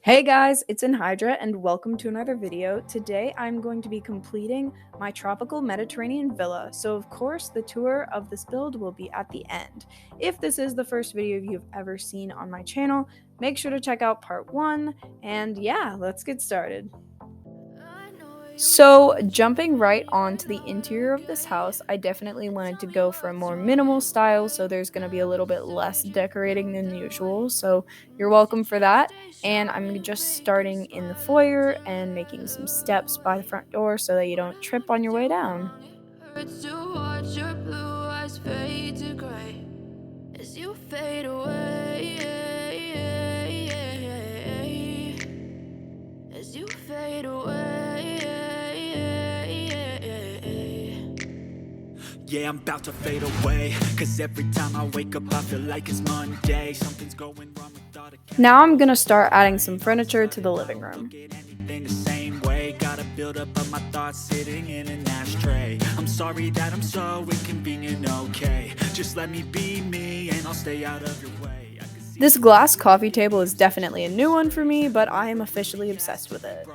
Hey guys, it's Anhydra and welcome to another video. Today I'm going to be completing my tropical Mediterranean villa, so of course the tour of this build will be at the end. If this is the first video you've ever seen on my channel, make sure to check out part 1, and yeah, let's get started. So, jumping right onto the interior of this house, I definitely wanted to go for a more minimal style, so there's going to be a little bit less decorating than usual. So, you're welcome for that. And I'm just starting in the foyer and making some steps by the front door so that you don't trip on your way down. Hurts to watch your blue eyes fade to gray as you fade away. As you fade away. Yeah, I'm about to fade away. Cause every time I wake up, I feel like it's Monday. Something's going wrong with thought of Now I'm going to start adding some furniture to the living room. anything the same way. Gotta build up of my thoughts sitting in an ashtray. I'm sorry that I'm so inconvenient, okay. Just let me be me and I'll stay out of your way. This glass coffee table is definitely a new one for me, but I am officially obsessed with it.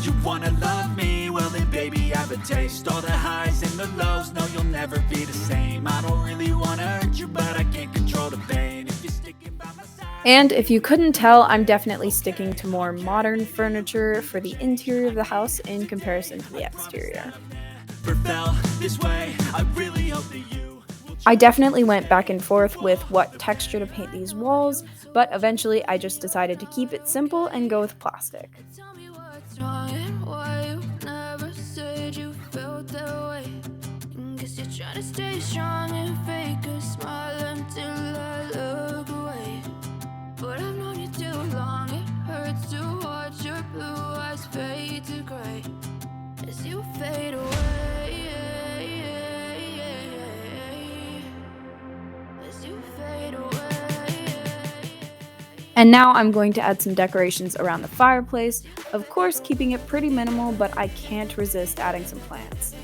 You wanna love me? Well then baby, have a taste. All the highs and the lows, no you'll never be the same. I don't really wanna hurt you, but I can't control the pain. If you're sticking by my side. And if you couldn't tell, I'm definitely sticking to more modern furniture for the interior of the house in comparison to the exterior. I definitely went back and forth with what texture to paint these walls, but eventually I just decided to keep it simple and go with plastic. Tell me what's wrong and why you never said you felt that way. Guess you're trying to stay strong and fake a smile until I look away. But I've known you too long, it hurts to watch your blue eyes fade to gray as you fade away. As you fade away. And now I'm going to add some decorations around the fireplace, of course keeping it pretty minimal, but I can't resist adding some plants.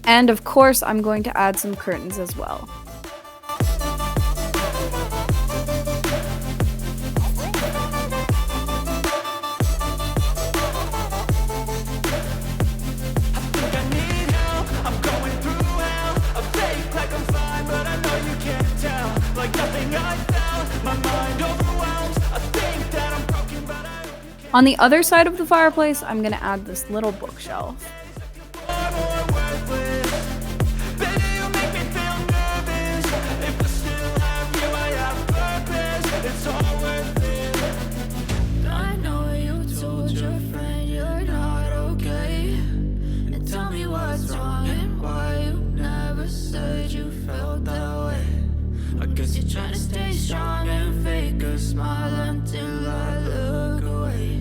And of course I'm going to add some curtains as well. On the other side of the fireplace, I'm going to add this little bookshelf. I know you told your friend you're not okay. And tell me what's wrong and why you never said you felt that way. I guess you're trying to stay strong and fake a smile until I look away.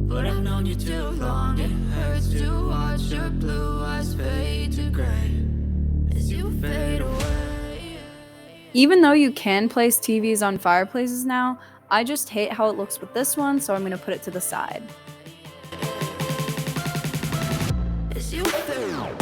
But I've known you too long, it hurts to watch your blue eyes fade to gray as you fade away. Even though you can place TVs on fireplaces now, I just hate how it looks with this one, so I'm going to put it to the side. As you fade away.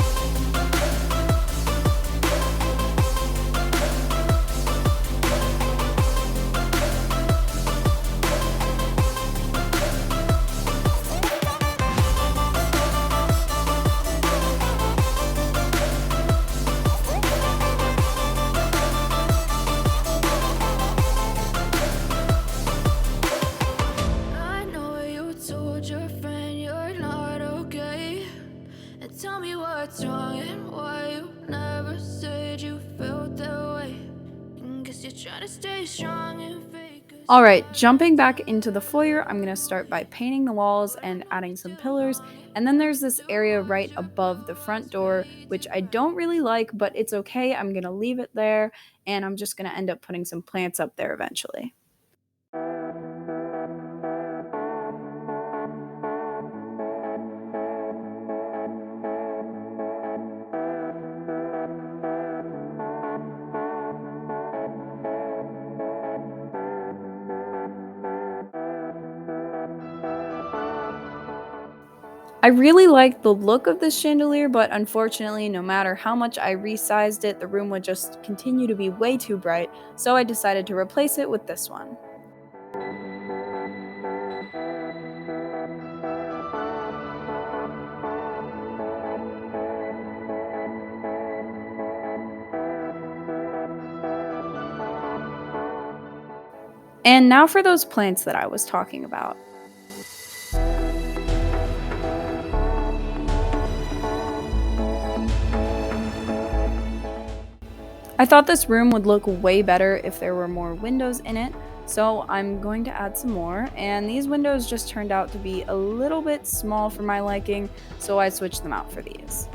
I know you told your friend you're not okay. And tell me what's wrong and why you never said you felt that way. Guess you're trying to stay strong and fake a Alright, jumping back into the foyer, I'm going to start by painting the walls and adding some pillars, and then there's this area right above the front door, which I don't really like, but it's okay, I'm going to leave it there, and I'm just going to end up putting some plants up there eventually. I really liked the look of this chandelier, but unfortunately, no matter how much I resized it, the room would just continue to be way too bright, so I decided to replace it with this one. And now for those plants that I was talking about. I thought this room would look way better if there were more windows in it, so I'm going to add some more, and these windows just turned out to be a little bit small for my liking, so I switched them out for these.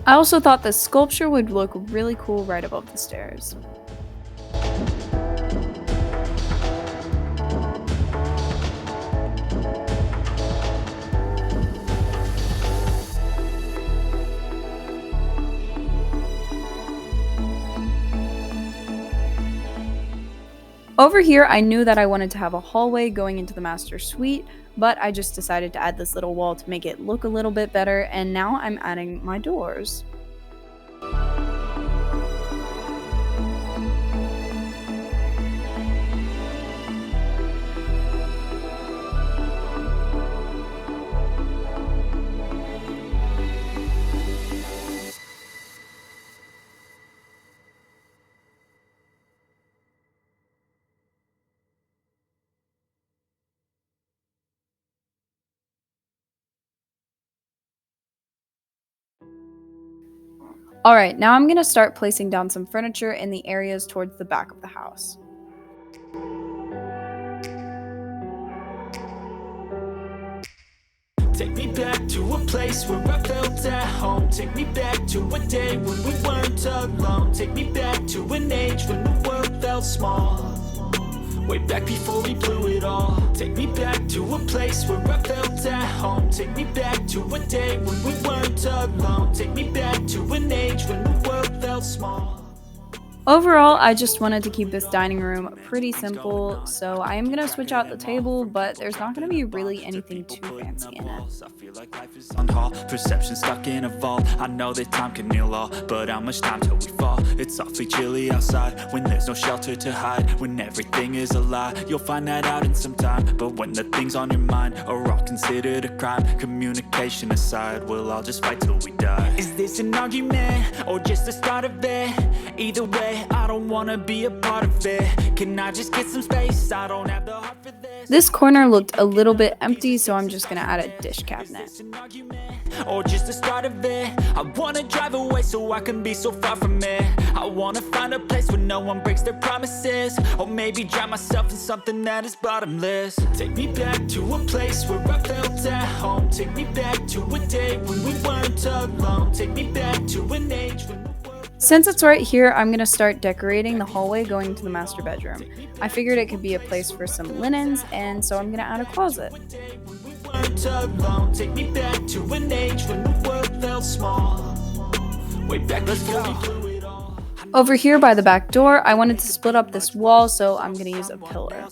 I also thought this sculpture would look really cool right above the stairs. Over here, I knew that I wanted to have a hallway going into the master suite, but I just decided to add this little wall to make it look a little bit better, and now I'm adding my doors. Alright, now I'm going to start placing down some furniture in the areas towards the back of the house. Take me back to a place where I felt at home. Take me back to a day when we weren't alone. Take me back to an age when the world felt small. Way back before we blew it all. Take me back to a place where I felt at home. Take me back to a day when we weren't alone. Take me back to an age when the world felt small. Overall, I just wanted to keep this dining room pretty simple, so I am going to switch out the table, but there's not going to be really anything too fancy in it. I feel like life is on hold, perception stuck in a vault. I know that time can heal all, but how much time till we fall? It's awfully chilly outside, when there's no shelter to hide. When everything is a lie, you'll find that out in some time. But when the things on your mind are all considered a crime, communication aside, we'll all just fight till we die. Is this an argument, or just the start of it? Either way, I don't wanna be a part of it. Can I just get some space? I don't have the heart for this. This corner looked a little bit empty, so I'm just gonna add a dish cabinet. Or just the start of it. I wanna drive away so I can be so far from it. I wanna find a place where no one breaks their promises. Or maybe drown myself in something that is bottomless. Take me back to a place where I felt at home. Take me back to a day when we weren't alone. Take me back to an age when Since it's right here, I'm going to start decorating the hallway going to the master bedroom. I figured it could be a place for some linens, and so I'm going to add a closet. Take me back to an age when the world felt small. Way back, let's go. Over here by the back door, I wanted to split up this wall, so I'm going to use a pillar.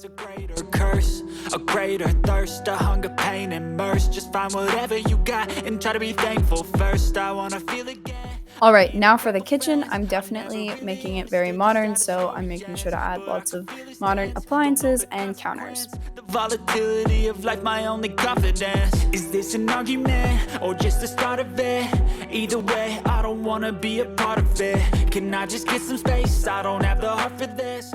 A greater curse, a greater thirst, a hunger, pain, and mercy. Just find whatever you got and try to be thankful first. I wanna feel again. Alright, now for the kitchen, I'm definitely making it very modern, so I'm making sure to add lots of modern appliances and counters. The volatility of life, my only confidence. Is this an argument, or just the start of it? Either way, I don't wanna be a part of it. Can I just get some space? I don't have the heart for this.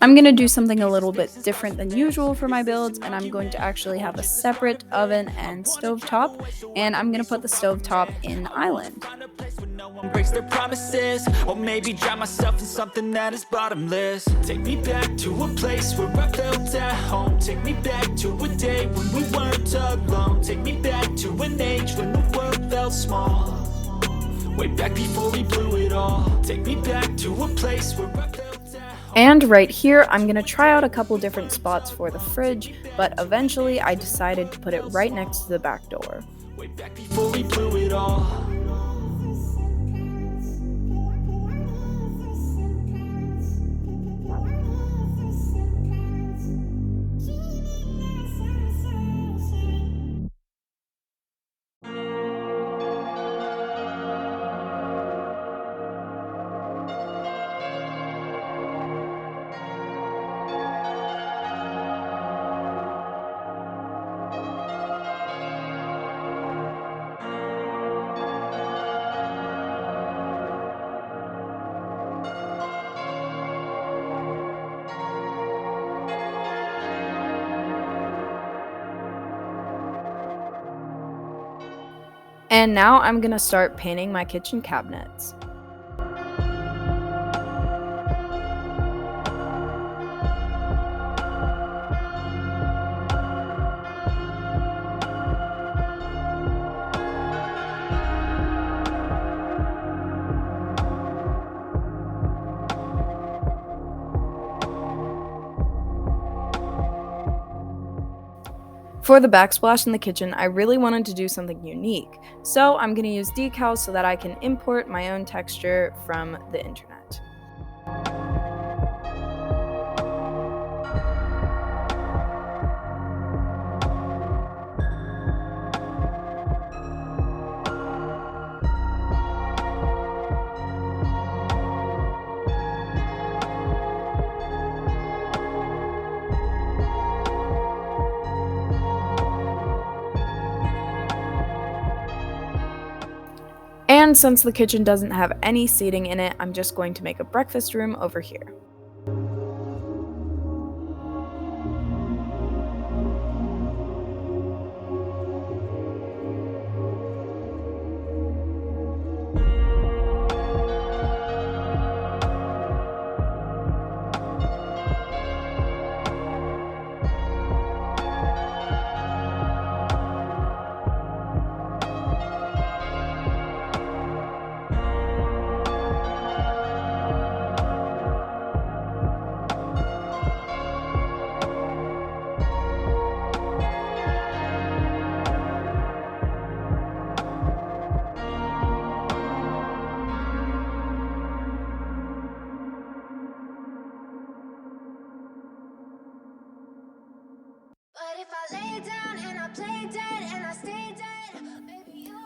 I'm going to do something a little bit different than usual for my builds, and I'm going to actually have a separate oven and stovetop, and I'm going to put the stovetop in island. No one breaks their promises, or maybe drown myself in something that is bottomless. Take me back to a place where I felt at home. Take me back to a day when we weren't alone. Take me back to an age when the world felt small. Way back before we blew it all. Take me back to a place where I felt at home. And right here, I'm going to try out a couple different spots for the fridge, but eventually I decided to put it right next to the back door. Way back before we blew it all. And now I'm going to start painting my kitchen cabinets. For the backsplash in the kitchen, I really wanted to do something unique, so I'm going to use decals so that I can import my own texture from the internet. And since the kitchen doesn't have any seating in it, I'm just going to make a breakfast room over here.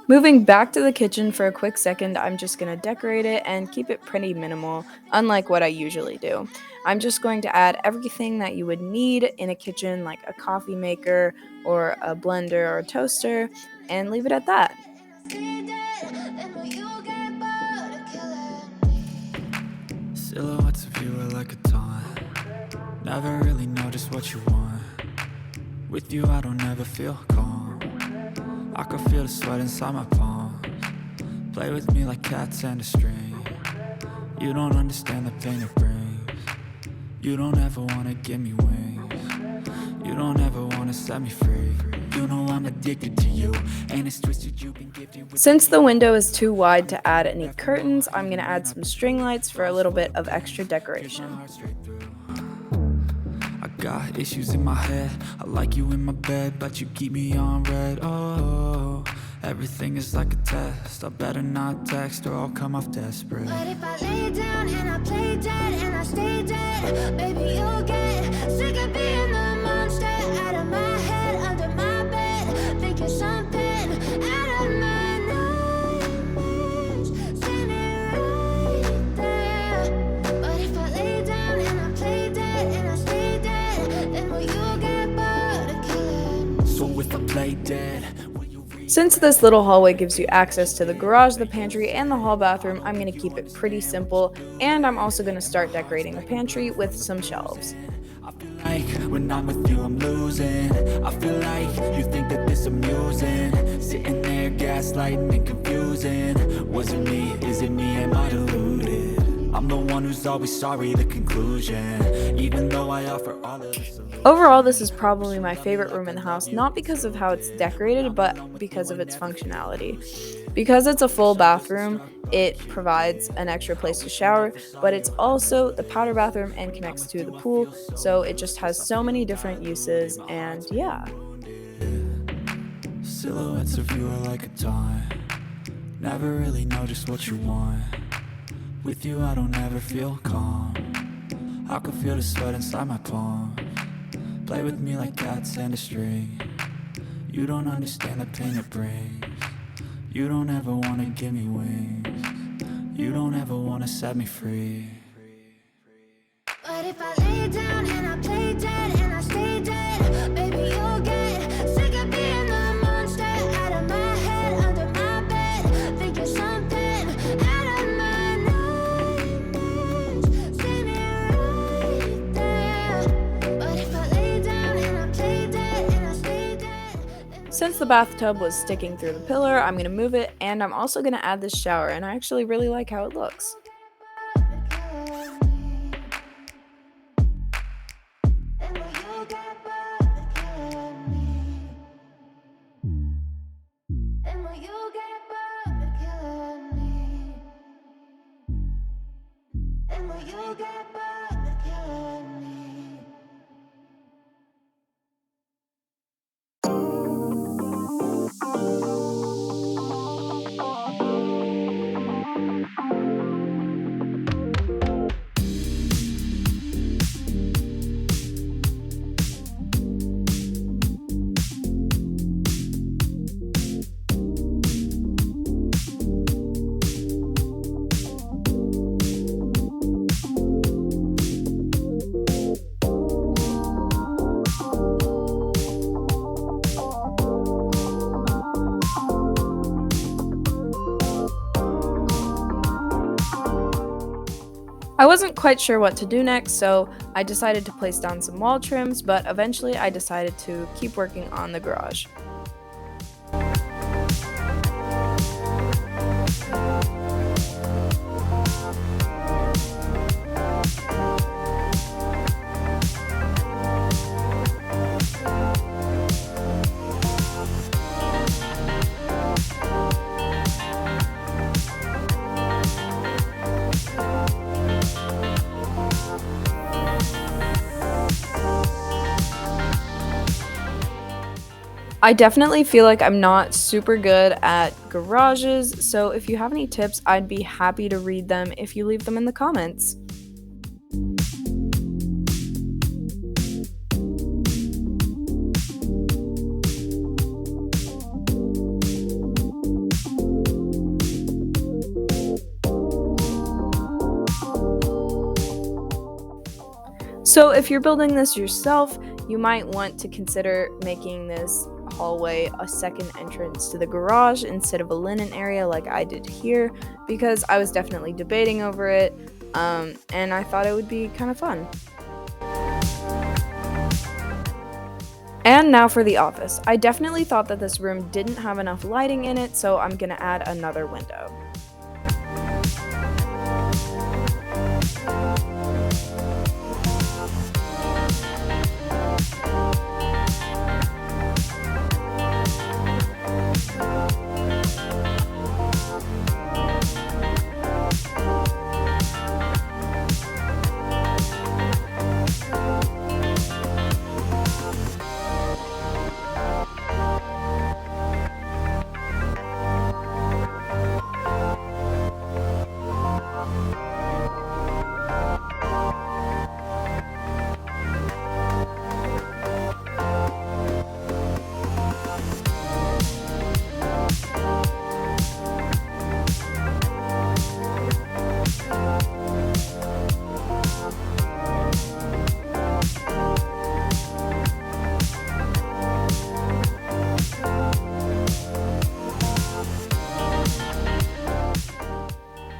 Moving back to the kitchen for a quick second, I'm just going to decorate it and keep it pretty minimal, unlike what I usually do. I'm just going to add everything that you would need in a kitchen, like a coffee maker or a blender or a toaster, and leave it at that. Silhouettes of you are like a taunt. Never really know just what you want. With you I don't ever feel calm. I can feel the sweat inside my palms. Play with me like cats and a string. You don't understand the pain it brings. You don't ever wanna give me wings. You don't ever wanna set me free. You know I'm addicted to you, and it's twisted you've been gifted with. Since the window is too wide to add any curtains, I'm going to add some string lights for a little bit of extra decoration. I got issues in my head. I like you in my bed, but you keep me on red. Oh, everything is like a test. I better not text or I'll come off desperate. But if I lay down and I play dead and I stay dead, baby, you'll get sick of being the monster out of my head, under my bed, thinking something out of my nightmares, standing right there. But if I lay down and I play dead and I stay dead, then will you get bored of killing? So if I play dead, will you Since this little hallway gives you access to the garage, the pantry, and the hall bathroom, I'm going to keep it pretty simple, and I'm also going to start decorating the pantry with some shelves. I feel like when I'm with you I'm losing. I feel like you think that this amusing. Sitting there gaslighting and confusing. Was it me? Is it me? Am I deluded? I'm the one who's always sorry, the conclusion. Even though I offer all of the solutions. Overall, this is probably my favorite room in the house, not because of how it's decorated, but because of its functionality. Because it's a full bathroom, it provides an extra place to shower, but it's also the powder bathroom and connects to the pool, so it just has so many different uses, and yeah. Silhouettes of you are like a taunt. Never really know just what you want. With you I don't ever feel calm. I can feel the sweat inside my palms. Play with me like cats and a string. You don't understand the pain it brings. You don't ever wanna give me wings. You don't ever wanna set me free. But if I lay down and I play dead and I stay dead, baby, you'll get sick of being the monster out of my head, under my bed. Think you're something out of my nightmares. See me right there. But if I lay down and I play dead and I stay dead. Since the bathtub was sticking through the pillar, I'm going to move it, and I'm also going to add this shower, and I actually really like how it looks. I wasn't quite sure what to do next, so I decided to place down some wall trims, but eventually I decided to keep working on the garage. I definitely feel like I'm not super good at garages, so if you have any tips, I'd be happy to read them if you leave them in the comments. So if you're building this yourself, you might want to consider making this hallway a second entrance to the garage instead of a linen area like I did here, because I was definitely debating over it, and I thought it would be kind of fun. And now for the office. I definitely thought that this room didn't have enough lighting in it, so I'm gonna add another window.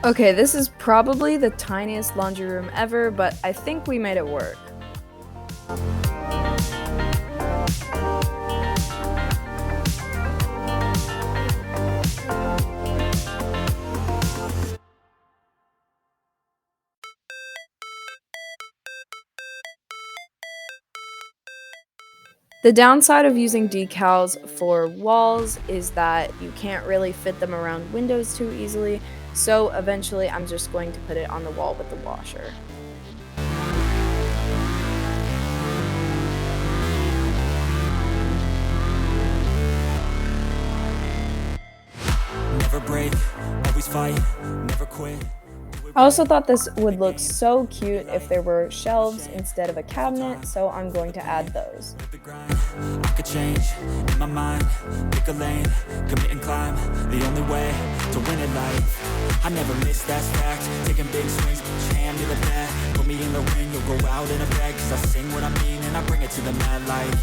Okay, this is probably the tiniest laundry room ever, but I think we made it work. The downside of using decals for walls is that you can't really fit them around windows too easily, so eventually I'm just going to put it on the wall with the washer. Never break, always fight, never quit. I also thought this would look so cute if there were shelves instead of a cabinet, so I'm going to add those. The grind, I could change in my mind, pick a lane, commit and climb. The only way to win at life. I never miss, that's fact. Taking big swings, put your hand to the bat. Put me in the ring, you'll go out in a bag. Cause I sing what I mean and I bring it to the mad light.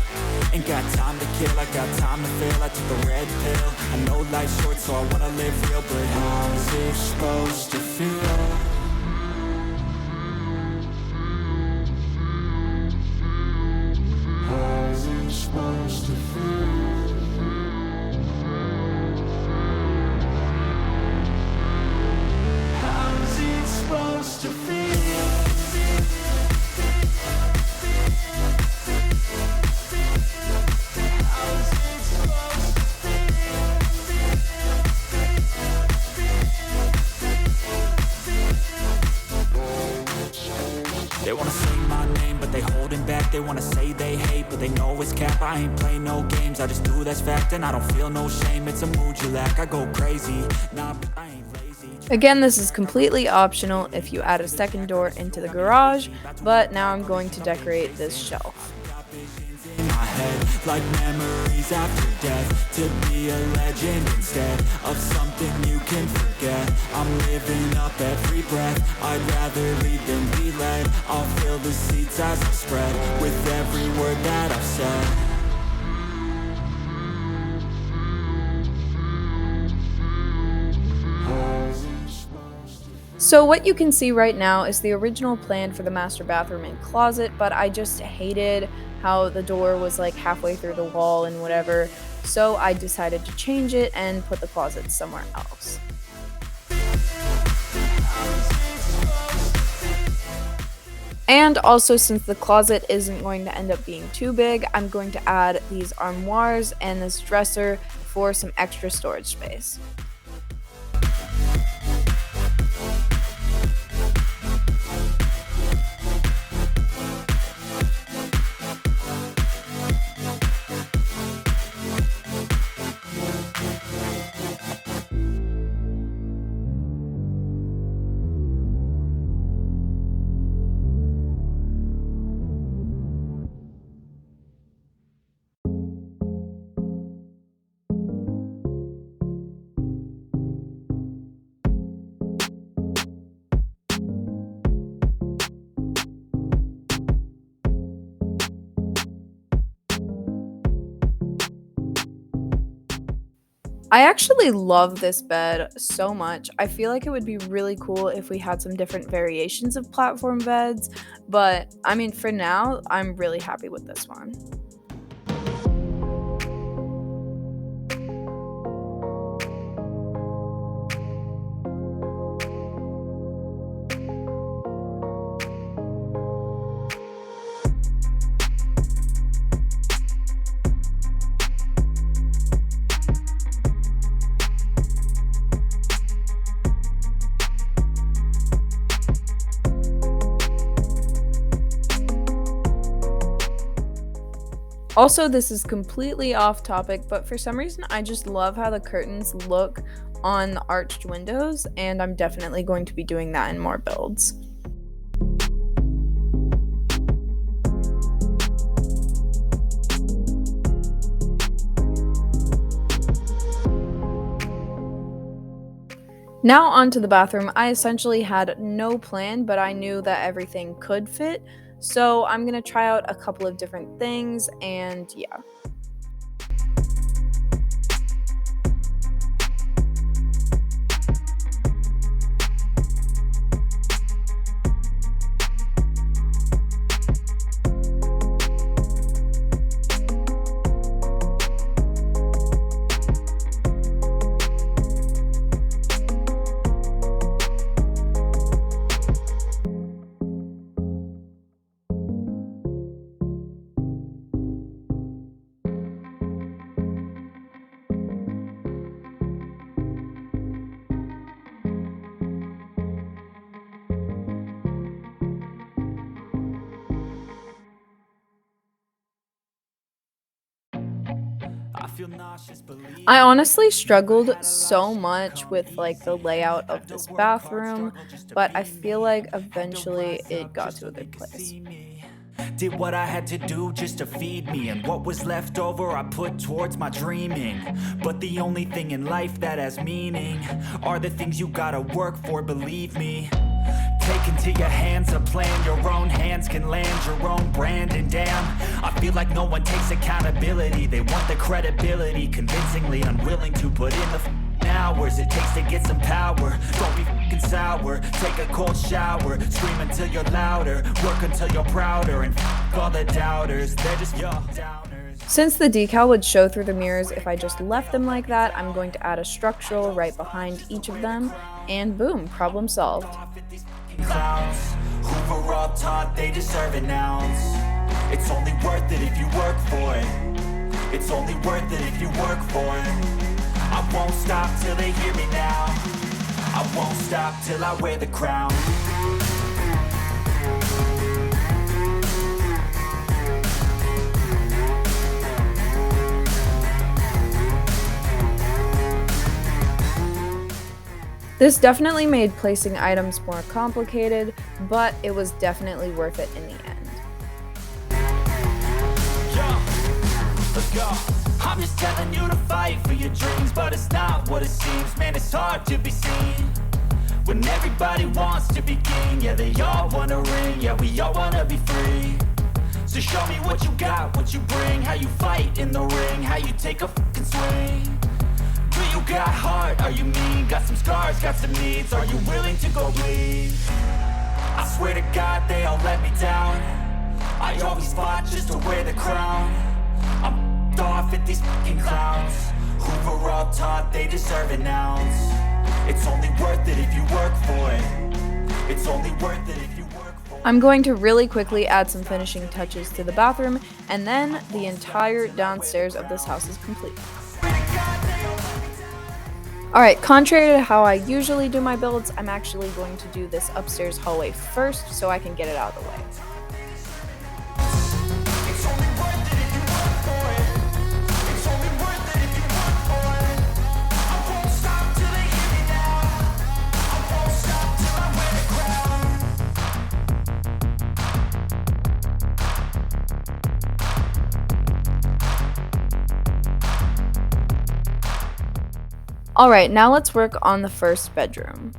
Ain't got time to kill, I got time to feel. I took the red pill, I know life's short so I wanna live real. But how's it supposed to feel? How's it supposed to feel? How's it supposed to feel? They wanna say my name, but they holding back. They wanna say they hate, but they know it's cap. I ain't play no games, I just do that's fact. And I don't feel no shame, it's a mood you lack. I go crazy, nah, but I ain't lazy. Again, this is completely optional if you add a second door into the garage, but now I'm going to decorate this shelf. In my head, like memories after death. To be a legend instead of something you can forget. I'm living up every breath, I'd rather lead than be led. I'll fill the seats as I spread with every word that I've said. So what you can see right now is the original plan for the master bathroom and closet, but I just hated how the door was like halfway through the wall and whatever, so I decided to change it and put the closet somewhere else. And also, since the closet isn't going to end up being too big, I'm going to add these armoires and this dresser for some extra storage space. I actually love this bed so much. I feel like it would be really cool if we had some different variations of platform beds, but I mean, for now, I'm really happy with this one. Also, this is completely off topic, but for some reason, I just love how the curtains look on the arched windows, and I'm definitely going to be doing that in more builds. Now onto the bathroom. I essentially had no plan, but I knew that everything could fit, so I'm gonna try out a couple of different things, and yeah. I feel nauseous, believe I me. honestly struggled so much with like the layout of this bathroom, but I feel like eventually it got to a good place. Did what I had to do just to feed me, and what was left over I put towards my dreaming. But the only thing in life that has meaning are the things you gotta work for, believe me. Take into your hands a plan, your own hands can land your own brand. And damn, I feel like no one takes accountability. They want the credibility, convincingly unwilling to put in the hours it takes to get some power. Don't be f***ing sour, take a cold shower, scream until you're louder, work until you're prouder, and f*** all the doubters, they're just your downers. Since the decal would show through the mirrors if I just left them like that, I'm going to add a structural right behind each of them, and boom, problem solved. Clowns who were all taught they deserve an ounce. It's only worth it if you work for it. It's only worth it if you work for it. I won't stop till they hear me now. I won't stop till I wear the crown. This definitely made placing items more complicated, but it was definitely worth it in the end. Let's go. I'm just telling you to fight for your dreams, but it's not what it seems. Man, it's hard to be seen when everybody wants to be king. Yeah, they all wanna ring. Yeah, we all wanna be free. So show me what you got, what you bring, how you fight in the ring, how you take a fucking swing. Do you got heart? Are you mean? Got some scars, got some needs. Are you willing to go bleed? I swear to God they all let me down. I always fought just to wear the crown. I'm off at these fucking clowns who were all taught they deserve an ounce. It's only worth it if you work for it. It's only worth it if you work for it. I'm going to really quickly add some finishing touches to the bathroom, and then the entire downstairs of this house is complete. Alright, contrary to how I usually do my builds, I'm actually going to do this upstairs hallway first so I can get it out of the way. Alright, now let's work on the first bedroom.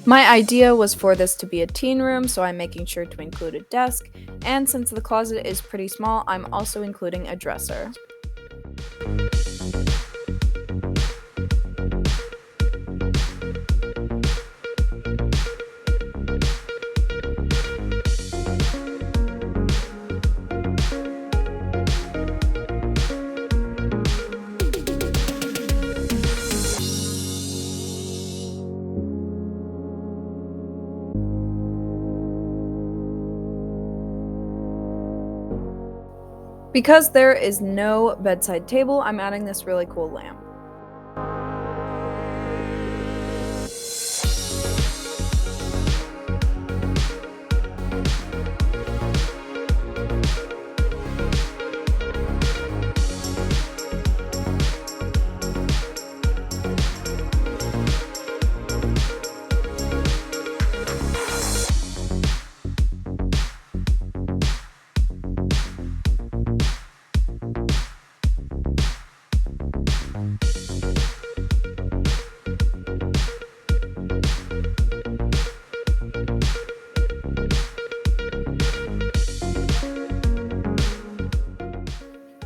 My idea was for this to be a teen room, so I'm making sure to include a desk, and since the closet is pretty small, I'm also including a dresser. Because there is no bedside table, I'm adding this really cool lamp.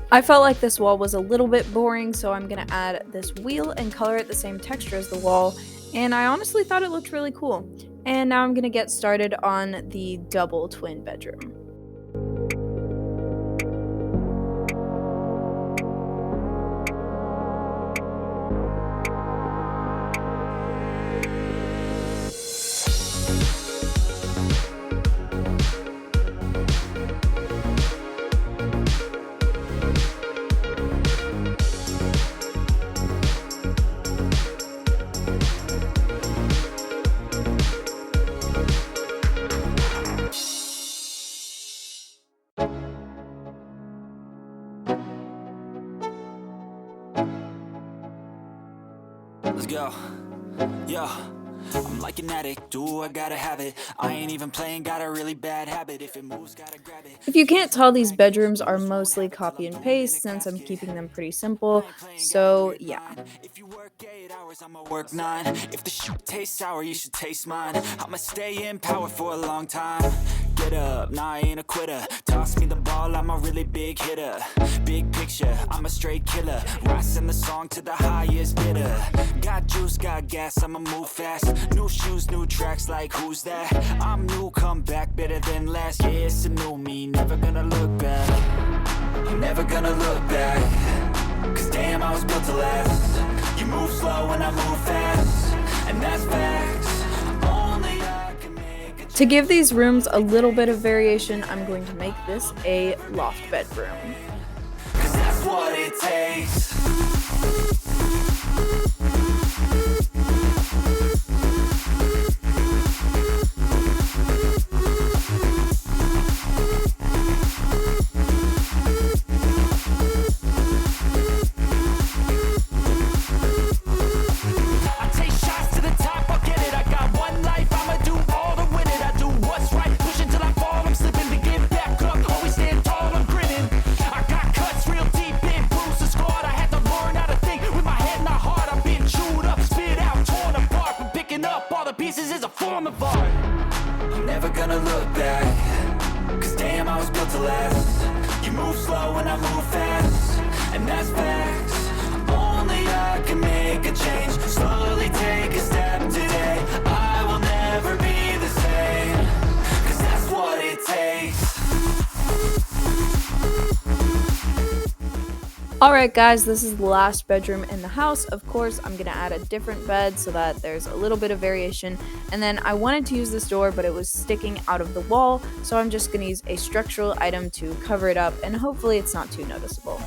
I felt like this wall was a little bit boring, so I'm going to add this wheel and color it the same texture as the wall, and I honestly thought it looked really cool. And now I'm going to get started on the double twin bedroom. Let's go. Yo, I'm like an addict, do I gotta have it. I ain't even playing, got a really bad habit. If it moves, gotta grab it. If you can't tell, these bedrooms are mostly copy and paste since I'm keeping them pretty simple, so yeah. If you work 8 hours, I'ma work 9. If the shoot tastes sour, you should taste mine. I'ma stay in power for a long time. Get up, nah, I ain't a quitter. Toss me the ball, I'm a really big hitter. Big picture, I'm a straight killer. Rising the song to the highest bidder. Got juice, got gas, I'ma move fast. New shoes, new tracks, like who's that? I'm new, come back better than last. Yeah, it's a new me, never gonna look back. I'm never gonna look back. Cause damn, I was built to last. You move slow and I move fast. And that's facts. Only I can make a To give these rooms a little bit of variation, I'm going to make this a loft bedroom. Cause that's what it takes. I take shots to the top, I'll get it. I got one life, I'ma do all to win it. I do what's right, push until I fall. I'm slipping to get back up, always stand tall, I'm grinning. I got cuts real deep, big bruises scarred. I had to learn how to think with my head and my heart. I've been chewed up, spit out, torn apart. But picking up all the pieces is a form of art. I'm never gonna look back. Cause damn, I was built to last. You move slow and I move fast. And that's facts. Only I can make a change. Slowly take a step today. I will never be the same. Cause that's what it takes. Alright guys, this is the last bedroom in the house. Of course, I'm going to add a different bed so that there's a little bit of variation. And then I wanted to use this door, but it was sticking out of the wall, so I'm just going to use a structural item to cover it up, and hopefully it's not too noticeable.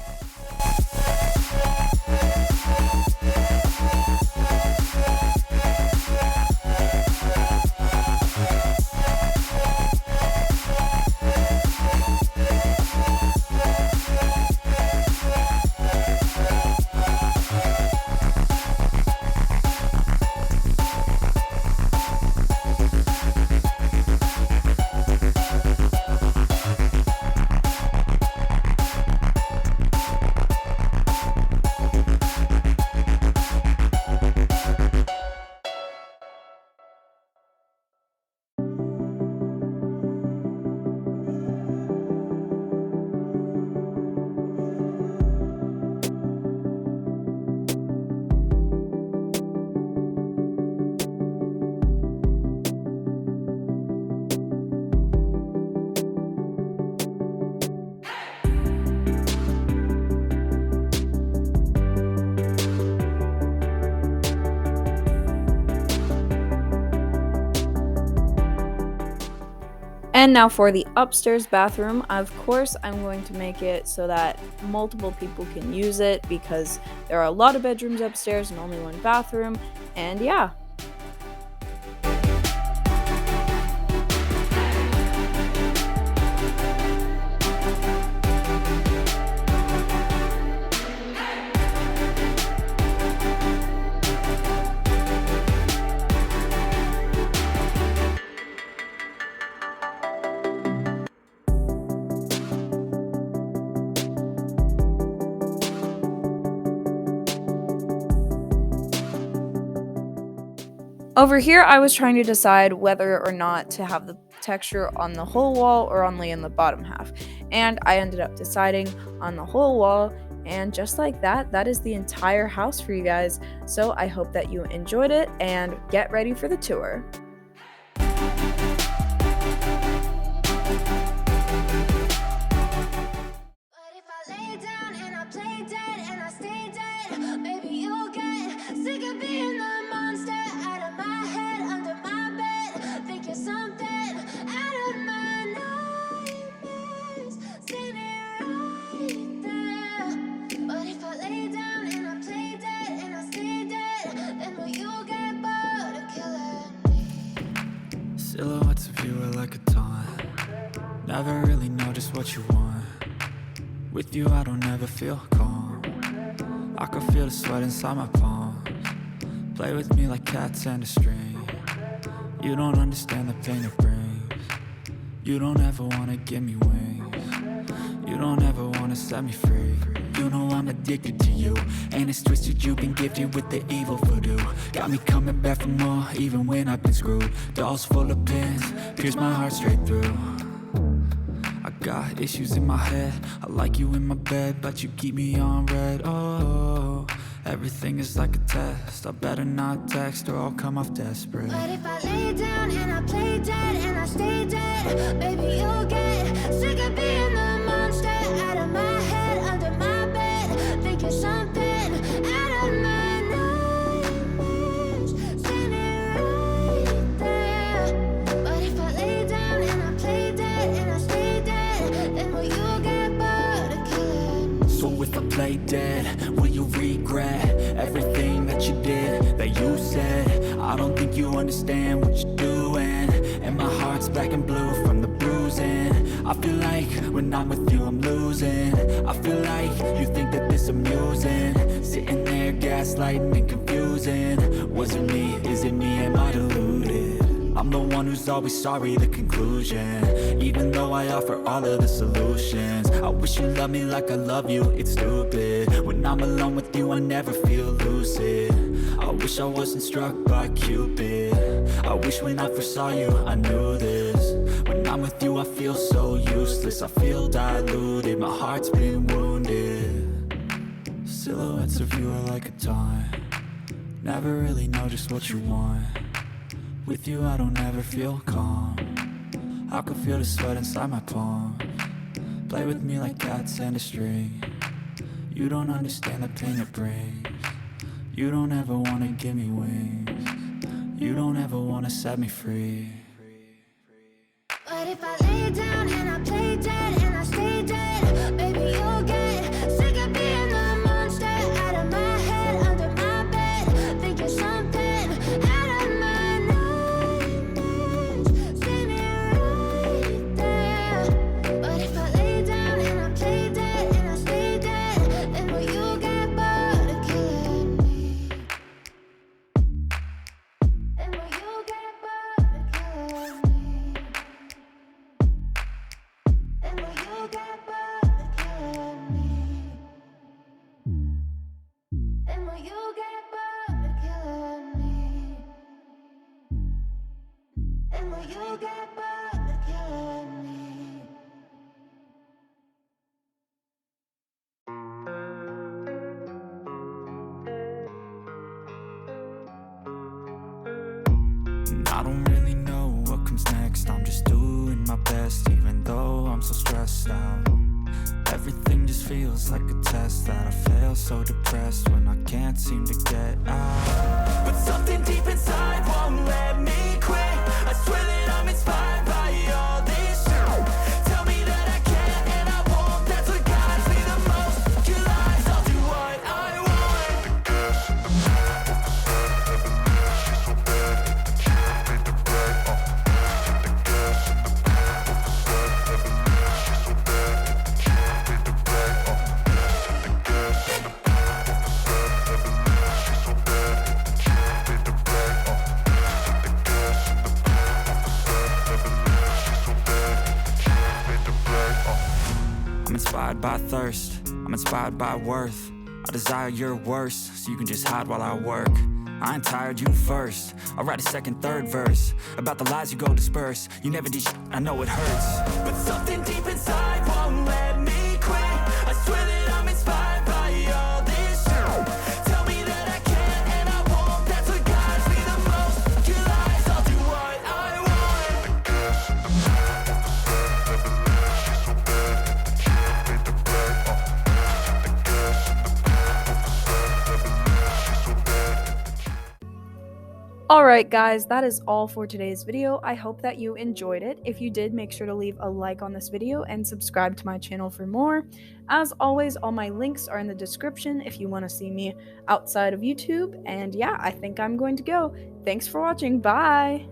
And now for the upstairs bathroom. Of course, I'm going to make it so that multiple people can use it because there are a lot of bedrooms upstairs and only one bathroom. And yeah. Over here, I was trying to decide whether or not to have the texture on the whole wall or only in the bottom half. And I ended up deciding on the whole wall, and just like that, that is the entire house for you guys. So I hope that you enjoyed it, and get ready for the tour. Silhouettes of you are like a taunt. Never really know just what you want. With you I don't ever feel calm. I can feel the sweat inside my palms. Play with me like cats and a string. You don't understand the pain it brings. You don't ever wanna give me wings. You don't ever wanna set me free. You know I'm addicted to you, and it's twisted. You've been gifted with the evil voodoo. Got me coming back for more, even when I've been screwed. Dolls full of pins, pierce my heart straight through. I got issues in my head. I like you in my bed, but you keep me on red. Oh, everything is like a test. I better not text or I'll come off desperate. But if I lay down and I play dead and I stay dead, baby, you'll get sick of being the monster out of my head, under my bed, thinking something out of my nightmares, standing right there. But if I lay down and I play dead and I stay dead, then will you get bored of killing me? So if I play dead, will you regret everything that you did, that you said? I don't think you understand what you're doing, and my heart's black and blue from the bruising. I feel like when I'm with you I'm losing. I feel like you think that this amusing, sitting there gaslighting and confusing. Was it me? Is it me? Am I deluded? I'm the one who's always sorry, the conclusion, even though I offer all of the solutions. I wish you loved me like I love you, it's stupid. When I'm alone with you I never feel lucid. I wish I wasn't struck by Cupid. I wish when I first saw you I knew this. When I'm with you I feel so useless. I feel diluted, my heart's been wounded. Silhouettes of you are like a taunt. Never really know just what you want. With you I don't ever feel calm. I can feel the sweat inside my palm. Play with me like cats and a string. You don't understand the pain it brings. You don't ever wanna give me wings. You don't ever wanna set me free. But if I lay down and I play dead and I stay dead, baby, you'll get sick of being the monster out of my head, under my bed, thinking something out of my nightmares, standing right there. But if I lay down and I play dead and I stay dead, then will you get bored of killing me? Then will you get bored of killing me? And will you get bored of killing me? And will you get bored of killing me? And will you get bored of killing me? And I don't really know what comes next. I'm just doing my best, even though I'm so stressed out. Everything just feels like a test that I fail, so depressed when I can't seem to get out. But something deep inside won't let me quit. I swear that I'm inspired by all this shit. Tell me that I can and I won't. That's what guides me the most. Your lies, I'll do what I want. I'm inspired by thirst, I'm inspired by worth. I desire your worst, so you can just hide while I work. I ain't tired, you first. I'll write a second, third verse about the lies you go disperse. You never did shit, I know it hurts. But something deep inside won't let me quit. I swear that I'm inspired by all this shit. Tell me that I can and I won't. That's what guides me the most. Your lies, I'll do what I want. Alright guys, that is all for today's video. I hope that you enjoyed it. If you did, make sure to leave a like on this video and subscribe to my channel for more. As always, all my links are in the description if you want to see me outside of YouTube. And yeah, I think I'm going to go. Thanks for watching. Bye!